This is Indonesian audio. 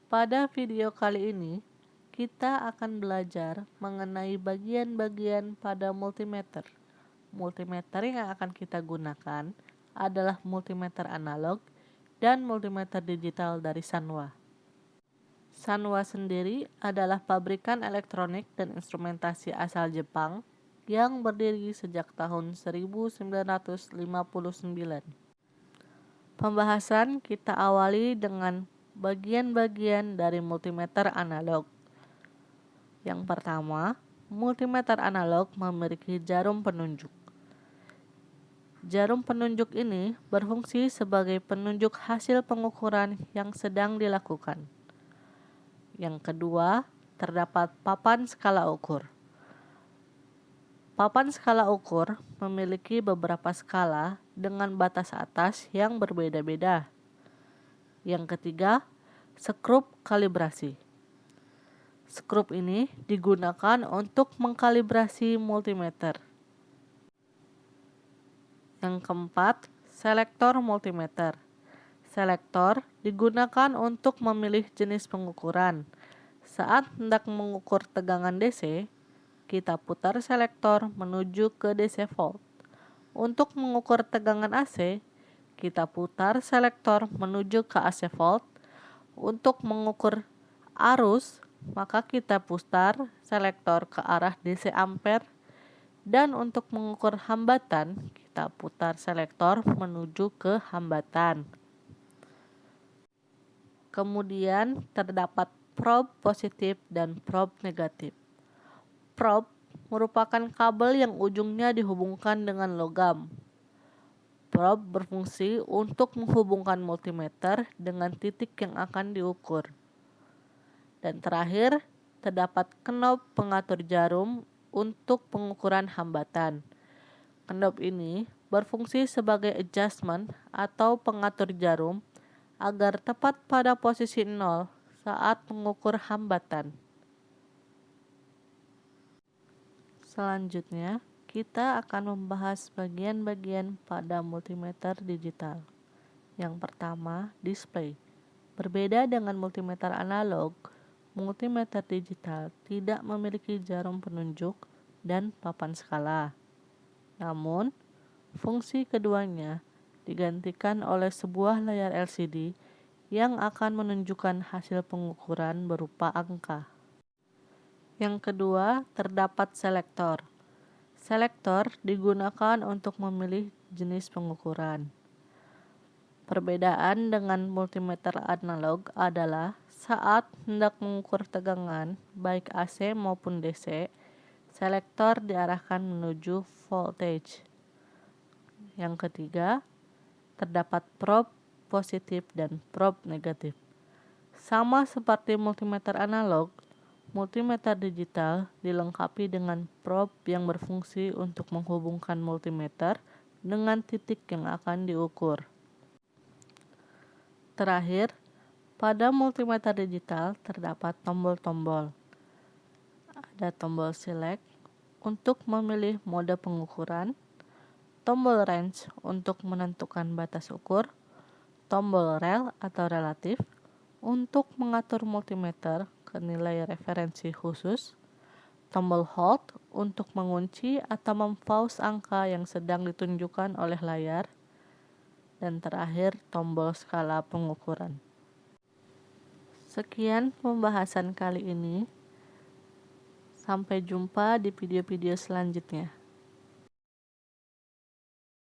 Pada video kali ini, kita akan belajar mengenai bagian-bagian pada multimeter. Multimeter yang akan kita gunakan adalah multimeter analog dan multimeter digital dari Sanwa. Sanwa sendiri adalah pabrikan elektronik dan instrumentasi asal Jepang yang berdiri sejak tahun 1959. Pembahasan kita awali dengan bagian-bagian dari multimeter analog. Yang pertama, multimeter analog memiliki jarum penunjuk. Jarum penunjuk ini berfungsi sebagai penunjuk hasil pengukuran yang sedang dilakukan. Yang kedua, terdapat papan skala ukur. Papan skala ukur memiliki beberapa skala dengan batas atas yang berbeda-beda. Yang ketiga, skrup kalibrasi. Skrup ini digunakan untuk mengkalibrasi multimeter. Yang keempat, selektor multimeter. Selektor digunakan untuk memilih jenis pengukuran. Saat hendak mengukur tegangan DC, kita putar selektor menuju ke DC volt. Untuk mengukur tegangan AC, kita putar selektor menuju ke AC volt. Untuk mengukur arus, maka kita putar selektor ke arah DC ampere. Dan untuk mengukur hambatan, kita putar selektor menuju ke hambatan. Kemudian terdapat probe positif dan probe negatif. Probe merupakan kabel yang ujungnya dihubungkan dengan logam. Probe berfungsi untuk menghubungkan multimeter dengan titik yang akan diukur. Dan terakhir, terdapat knob pengatur jarum untuk pengukuran hambatan. Knob ini berfungsi sebagai adjustment atau pengatur jarum agar tepat pada posisi 0 saat mengukur hambatan. Selanjutnya, kita akan membahas bagian-bagian pada multimeter digital. Yang pertama, display. Berbeda dengan multimeter analog, multimeter digital tidak memiliki jarum penunjuk dan papan skala. Namun, fungsi keduanya digantikan oleh sebuah layar LCD yang akan menunjukkan hasil pengukuran berupa angka. Yang kedua, terdapat selektor. Selektor digunakan untuk memilih jenis pengukuran. Perbedaan dengan multimeter analog adalah saat hendak mengukur tegangan, baik AC maupun DC, selektor diarahkan menuju voltage. Yang ketiga, terdapat probe positif dan probe negatif. Sama seperti multimeter analog, multimeter digital dilengkapi dengan probe yang berfungsi untuk menghubungkan multimeter dengan titik yang akan diukur. Terakhir, pada multimeter digital terdapat tombol-tombol. Ada tombol select untuk memilih mode pengukuran, tombol range untuk menentukan batas ukur, tombol rel atau relatif untuk mengatur multimeter ke nilai referensi khusus, tombol hold untuk mengunci atau mempause angka yang sedang ditunjukkan oleh layar, dan terakhir tombol skala pengukuran. Sekian pembahasan kali ini. Sampai jumpa di video-video selanjutnya.